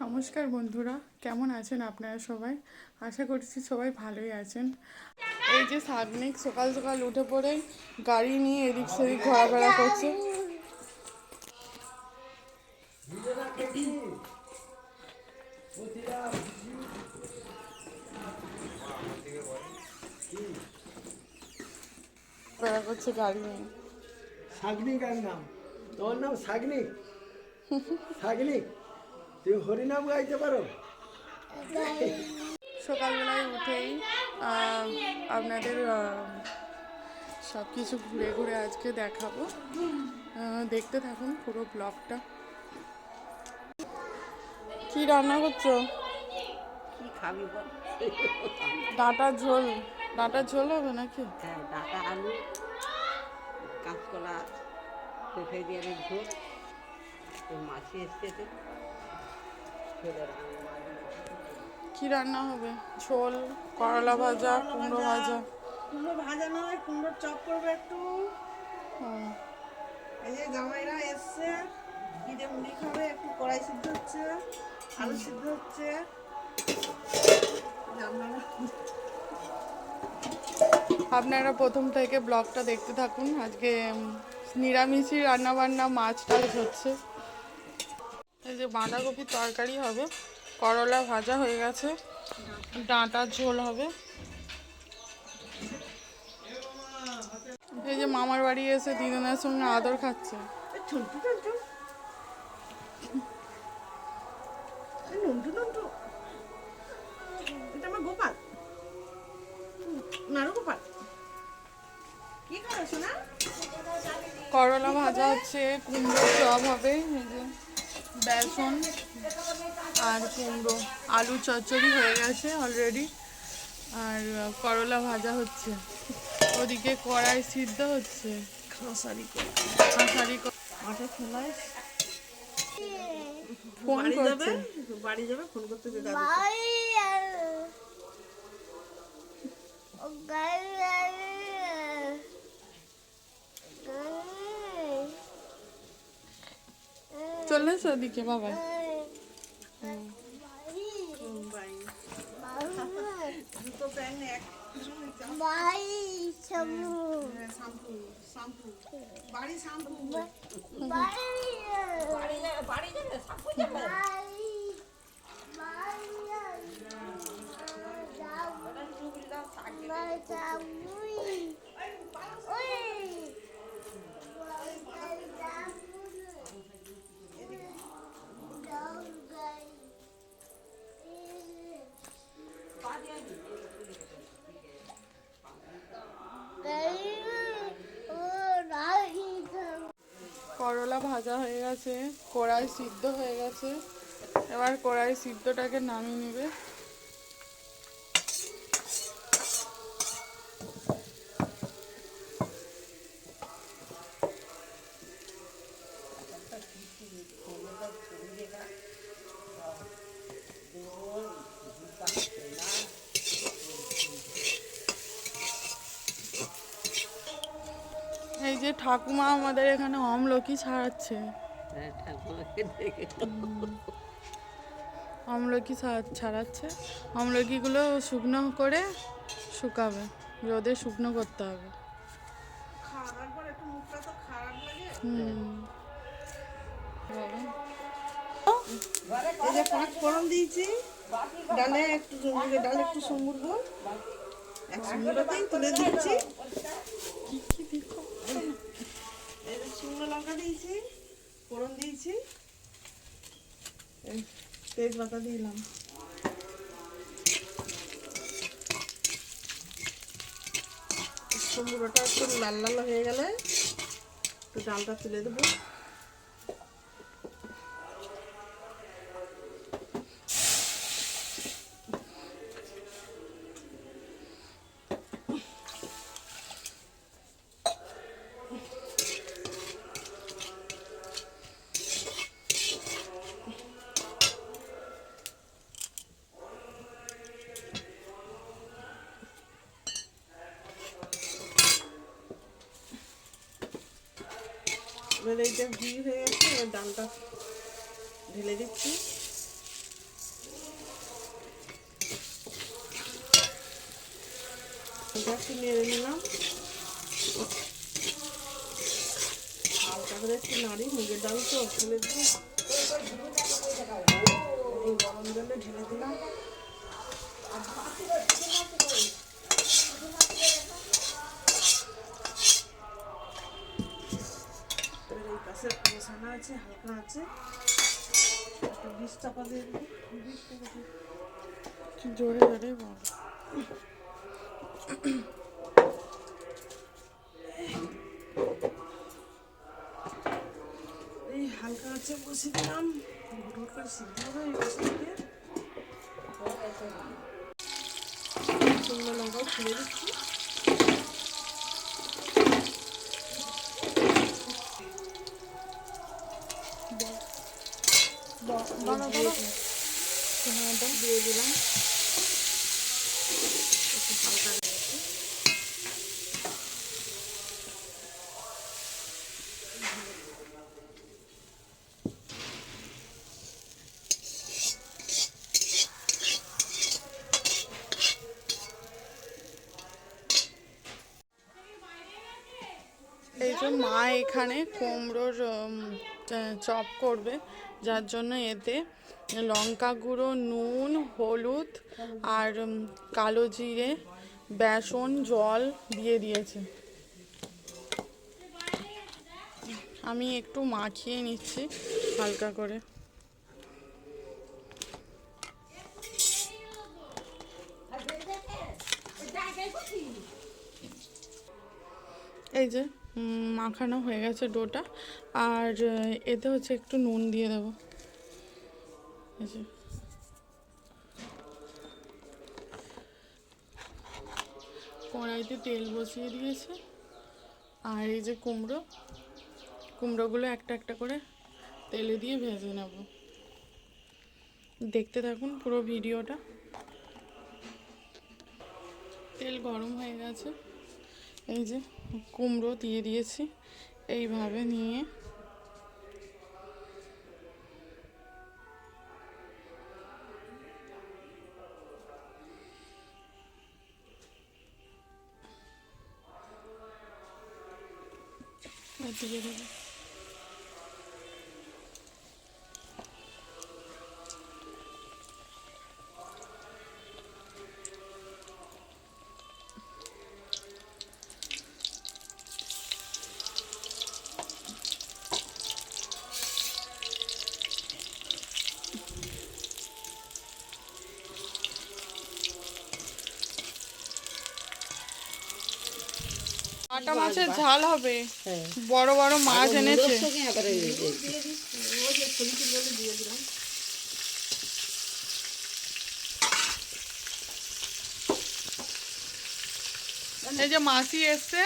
নমস্কার বন্ধুরা, কেমন আছেন আপনারা সবাই? আশা করছি সবাই ভালোই আছেন। এই যে সাগনিক সকাল সকাল উঠে পড়ে গাড়ি নিয়ে এদিক সেদিক ঘোরাফেরা করছে। ঘোরা করছে গাড়ি নিয়ে। সাগনিক আর নাম, তোর নাম সাগনিক? সাগনিক, তুমি হরিনাম গাইতে পারো? সকালবেলায় উঠেই আপনাদের সব কিছু ঘুরে ঘুরে আজকে দেখাবো। দেখতে থাকুন পুরো ব্লগটা। কি রান্না করছো? কি খাবি বল? ডাঁটার ঝোল। ডাঁটার ঝোল হবে নাকি? হ্যাঁ, ডাঁটা আলু, কাঁচকলা, পেঁপে দিয়ে ঝোল। মাছি এসছে তো কি রান্না হবে? ঝোল, করলা ভাজা, কুমড়ো ভাজা। কুমড়ো ভাজা নয়, কুমড়োর চপ করবে একটু। হুম। এই যে জামাইরা এসছে, কি দিয়ে মুড়ি খাবে, একটু কড়াই সিদ্ধ হচ্ছে, আলু সিদ্ধ হচ্ছে। আপনারা প্রথম থেকে ব্লগটা দেখতে থাকুন। আজকে নিরামিষই রান্নাবান্না, মাছ টাছ হচ্ছে। এই যে বাঁধাকপির তরকারি হবে, করলা ভাজা হয়ে গেছে, ডাঁটার ঝোল হবে। এই যে মামার বাড়ি এসে দিদুনের সঙ্গে আদর খাচ্ছে। ঝন্টু ঝন্টু নন্টু নন্টু, এটা আমার গোপাল, নাড়ু গোপাল। কি খাবে শোনা? করলা ভাজা হচ্ছে, কুমড়ো চপ হবে, এই যে বেসন আর কুমড়ো, আলু চচ্চড়ি হয়ে গেছে অলরেডি, আর করলা ভাজা হচ্ছে। ওদিকে কড়াই সিদ্ধ হচ্ছে। খাসারি করে মাঠে খেলায় ফোন বাড়ি যাবে, করছে। বাড়ি যাবে, ফোন করতে যে দাদু। চলে এসো ওদিকে বাবা। দুটো প্যান্ট এক শ্যাম্পু শ্যাম্পু বাড়ি শ্যাম্পু বাড়ি যাবে শ্যাম্পু যাবে। করলা ভাজা হয়ে গেছে, কড়াই সিদ্ধ হয়ে গেছে। এবার কড়াই সিদ্ধটাকে নামিয়ে নেবে। এই যে ঠাকুমা আমাদের এখানে আমলকি ছাড়াচ্ছে। আমলকি ছাড়াচ্ছে। আমলকিগুলো শুকনো করে শুকাবে, রোদে শুকনো করতে হবে। খাওয়ার পর একটু মুখটা তো খারাপ লাগে। এই যে 5 ফোড়ন দিয়েছি, ডালে একটু ডালে একটু সম্বুর্গ, এক সম্বুর্গতেই তুলে দিচ্ছি। এই যে শুকনো লঙ্কা দিয়েছি, ফোড়ন দিয়েছি, তেজপাতা দিলাম। সম্বুর্গটা একটু লাল লাল হয়ে গেলে একটু ডালটা তুলে দেবো। এবার এইটা ঘি হয়ে গেছে, এবার ডালটা ঢেলে দিচ্ছি। এটা একটু নেড়ে নিলাম, হালকা করে একটু নাড়ি, মুগের ডাল তো ফেলে দিয়ে এই গরম জলে ঢেলে দিলাম। এবার এই পাশে বসানো আছে, হালকা আছে, একটা 20 চাপা দিয়ে দিই, 20 টাকা দিয়ে। জোরে জোরে বল। এই হালকা আছে বসে দিলাম, ঘুটঘুট করে সিদ্ধ হবে এই বসে দিয়ে। শুকনো লঙ্কাও ছিঁড়ে দিচ্ছি। দিয়ে দিলাম একটু হালকা দিয়েছি। এই যে মা এখানে কুমড়োর চপ করবে, যার জন্য এতে লঙ্কা গুঁড়ো, নুন, হলুদ আর কালো জিরে, বেসন, জল দিয়ে দিয়েছে। আমি একটু মাখিয়ে নিচ্ছি হালকা করে। এই যে মাখানো হয়ে গেছে ডোটা, আর এতে হচ্ছে একটু নুন দিয়ে দেবো। এই যে কড়াইতে তেল বসিয়ে দিয়েছে, আর এই যে কুমড়োগুলো একটা একটা করে তেলে দিয়ে ভেজে নেব। দেখতে থাকুন পুরো ভিডিওটা। তেল গরম হয়ে গেছে, এই যে কুমড়ো দিয়ে দিয়েছি, এইভাবে নিয়ে দিয়ে দেবো। বাটা মাছের ঝাল হবে, বড় বড় মাছ এনেছে। এই যে মাসি এসছে,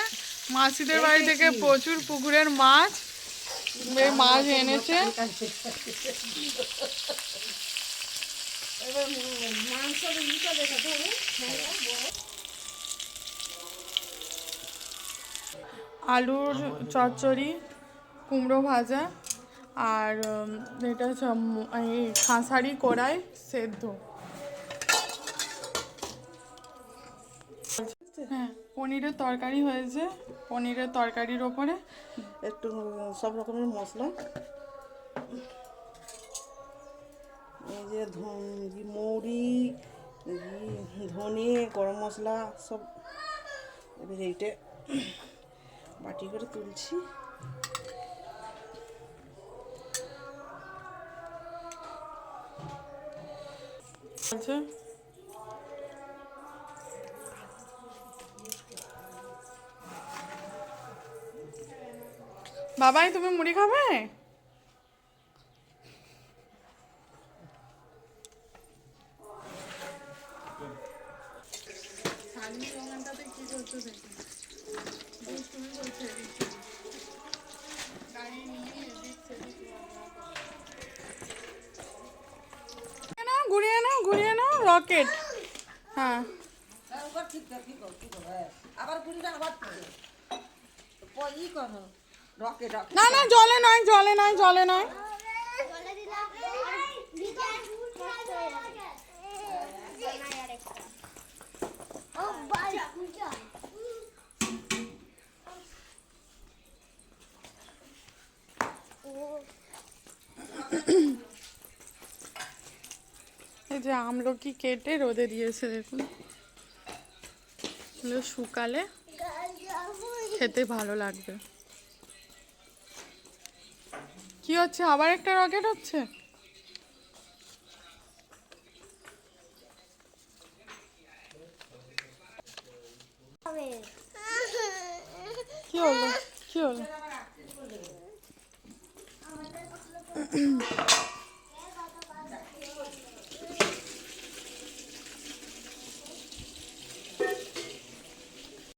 মাসিদের বাড়ি থেকে প্রচুর পুকুরের মাছ, এই মাছ এনেছে। আলুর চচ্চড়ি, কুমড়ো ভাজা, আর এটা হচ্ছে এই খাঁসারি কড়াই সেদ্ধ। হ্যাঁ, পনিরের তরকারি হয়েছে। পনিরের তরকারির ওপরে একটু সব রকমের মশলা, এই যে মৌরি, ধনে, গরম মশলা সব, এবার এইটা বাটি করে তুলছি। আছে। বাবাই তুমি মুড়ি খাবে? কি করছো দেখি, দুষ্টুমি করছে এদিকে। গাড়ি নিয়ে এদিক সেদিক ঘুরিয়ে নাও, ঘুরিয়ে নাও, রকেট। হ্যাঁ, না না, জলে নয়, জলে নয়, জলে নয়। এই যে আমলকি কেটে রোদে দিয়েছে দেখুন, এগুলো শুকালে খেতে ভালো লাগবে। কি হচ্ছে, আবার একটা রকেট হচ্ছে? কি হলো, কি হলো?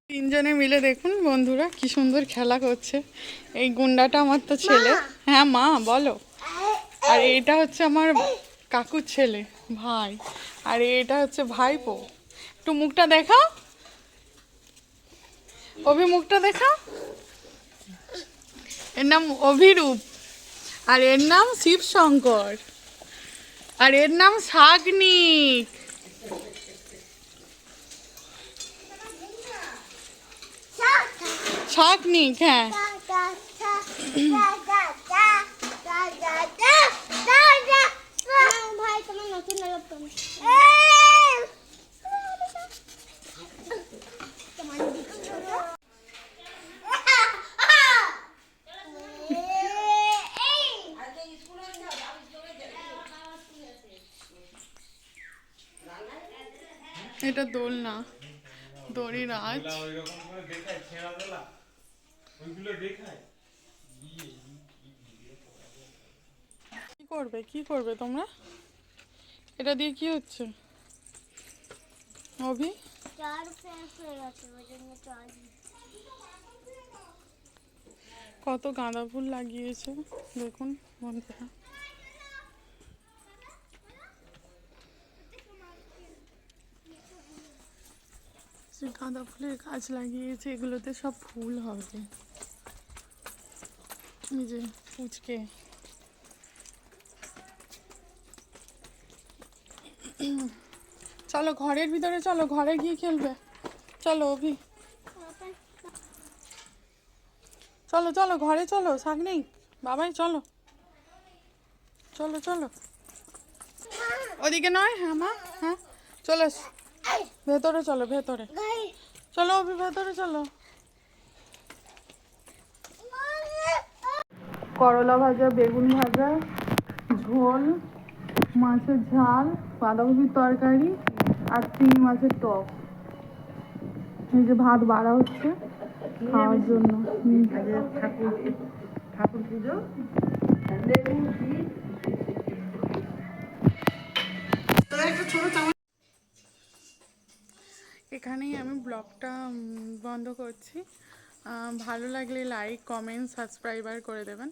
তিনজনে মিলে দেখুন বন্ধুরা কি সুন্দর খেলা করছে। এই গুন্ডাটা আমার তো ছেলে। হ্যাঁ মা বলো। আর এটা হচ্ছে আমার কাকুর ছেলে, ভাই। আর এটা হচ্ছে ভাইপো। একটু মুখটা দেখাও, অভি মুখটা দেখাও। এর নাম অভিরূপ, আর এর নাম শিবশঙ্কর, আর এর নাম শাগনিক। শাগনিক, হ্যাঁ। ভাই তোমার নতুন এটা দোলনা, দড়ি রাজ। কি করবে, কি করবে তোমরা? এটা দিয়ে কি হচ্ছে অভি? চার শেষ হয়ে গেছে, ওই জন্য চার। কত গাঁদা ফুল লাগিয়েছে দেখুন বন্ধুরা। যে গাঁদা ফুলের গাছ লাগিয়েছে, এগুলোতে সব ফুল হবে। এই যে পুচকে, চলো ঘরের ভিতরে, চলো ঘরে গিয়ে খেলবে। চলো অভি, চলো চলো ঘরে চলো। শাক নেই বাবাই, চলো চলো চলো। ওদিকে নয়, হ্যাঁ মা, হ্যাঁ চলো ভেতরে, চলো ভেতরে চলো অভি, ভেতরে চলো। করলা ভাজা, বেগুন ভাজা, ঝোল, মাছের ঝাল, বাঁধাকপির তরকারি, আর চিংড়ি মাছের টক। এই যে ভাত বাড়া হচ্ছে খাওয়ার জন্য। ঠাকুর পুজো এখানেই আমি ব্লগটা বন্ধ করছি। ভালো লাগলে লাইক, কমেন্ট, সাবস্ক্রাইবার করে দেবেন।